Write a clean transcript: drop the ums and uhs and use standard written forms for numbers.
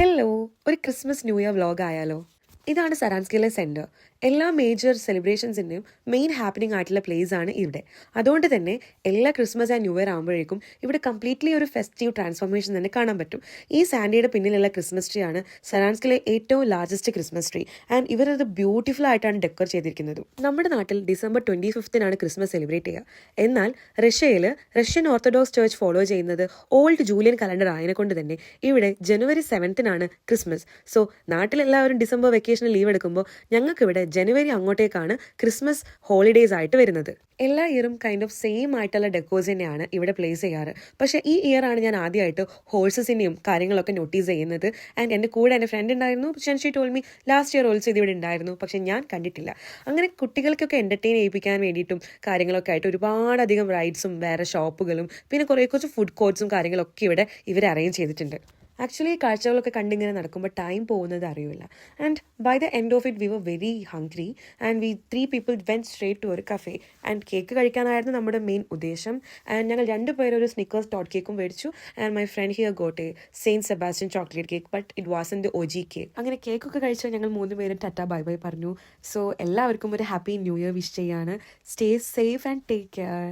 Hello, ഒരു Christmas new year vlog ആയാലോ? ഇതാണ് സരാൻസ്കിലെ സെൻറ്റർ. എല്ലാ മേജർ സെലിബ്രേഷൻസിൻ്റെയും മെയിൻ ഹാപ്പനിങ് ആയിട്ടുള്ള പ്ലേസ് ആണ് ഇവിടെ. അതുകൊണ്ട് തന്നെ എല്ലാ ക്രിസ്മസ് ആൻഡ് ന്യൂ ഇയർ ആകുമ്പോഴേക്കും ഇവിടെ കംപ്ലീറ്റ്ലി ഒരു ഫെസ്റ്റീവ് ട്രാൻസ്ഫോർമേഷൻ തന്നെ കാണാൻ പറ്റും. ഈ സാൻഡിയുടെ പിന്നിലുള്ള ക്രിസ്മസ് ട്രീ ആണ് സരാൻസ്കിലെ ഏറ്റവും ലാർജസ്റ്റ് ക്രിസ്മസ് ട്രീ. ആൻഡ് ഇവരത് ബ്യൂട്ടിഫുൾ ആയിട്ടാണ് ഡെക്കോർ ചെയ്തിരിക്കുന്നത്. നമ്മുടെ നാട്ടിൽ ഡിസംബർ 25 ക്രിസ്മസ് സെലിബ്രേറ്റ് ചെയ്യുക. എന്നാൽ റഷ്യൻ ഓർത്തഡോക്സ് ചർച്ച് ഫോളോ ചെയ്യുന്നത് ഓൾഡ് ജൂലിയൻ കലണ്ടർ ആയതിനെക്കൊണ്ട് തന്നെ ഇവിടെ ജനുവരി 7 ക്രിസ്മസ്. സോ നാട്ടിലെല്ലാവരും ഡിസംബർ വെക്കേഷന് ലീവ് എടുക്കുമ്പോൾ ഞങ്ങൾക്കിവിടെ ജനുവരി അങ്ങോട്ടേക്കാണ് ക്രിസ്മസ് ഹോളിഡേയ്സ് ആയിട്ട് വരുന്നത്. എല്ലാ ഇയറും കൈൻഡ് ഓഫ് സെയിം ആയിട്ടുള്ള ഡെക്കോസ് തന്നെയാണ് ഇവിടെ പ്ലേസ് ചെയ്യാറ്. പക്ഷേ ഈ ഇയർ ആണ് ഞാൻ ആദ്യമായിട്ട് ഹോഴ്സസിനെയും കാര്യങ്ങളൊക്കെ നോട്ടീസ് ചെയ്യുന്നത്. ആൻഡ് എൻ്റെ കൂടെ എൻ്റെ ഫ്രണ്ട് ഉണ്ടായിരുന്നു. She told me last year also ഇതിവിടെ ഉണ്ടായിരുന്നു, പക്ഷെ ഞാൻ കണ്ടിട്ടില്ല. അങ്ങനെ കുട്ടികൾക്കൊക്കെ എൻ്റർടൈൻ ചെയ്യിപ്പിക്കാൻ വേണ്ടിയിട്ടും കാര്യങ്ങളൊക്കെ ആയിട്ട് ഒരുപാടധികം റൈഡ്സും വേറെ ഷോപ്പുകളും പിന്നെ കുറച്ച് ഫുഡ് കോർട്ട്സും കാര്യങ്ങളൊക്കെ ഇവിടെ ഇവർ അറേഞ്ച് ചെയ്തിട്ടുണ്ട്. ആക്ച്വലി കാഴ്ചകളൊക്കെ കണ്ടിങ്ങനെ നടക്കുമ്പോൾ ടൈം പോകുന്നത് അറിയില്ല. And by the end of it we were very hungry and we 3 people went straight to ഒരു കഫേ. ആൻഡ് കേക്ക് കഴിക്കാനായിരുന്നു നമ്മുടെ മെയിൻ ഉദ്ദേശം. ആൻഡ് ഞങ്ങൾ 2 പേര് ഒരു സ്നിക്കേഴ്സ് ടോട്ട് കേക്കും മേടിച്ചു. And my friend here got A saint Sebastian chocolate cake, but it Vasan the OG cake. അങ്ങനെ കേക്കൊക്കെ കഴിച്ചാൽ ഞങ്ങൾ 3 പേരും ടാറ്റ ബൈ ബൈ പറഞ്ഞു. സോ എല്ലാവർക്കും ഒരു ഹാപ്പി ന്യൂ ഇയർ വിഷ് ചെയ്യാണ്. Stay safe and take care.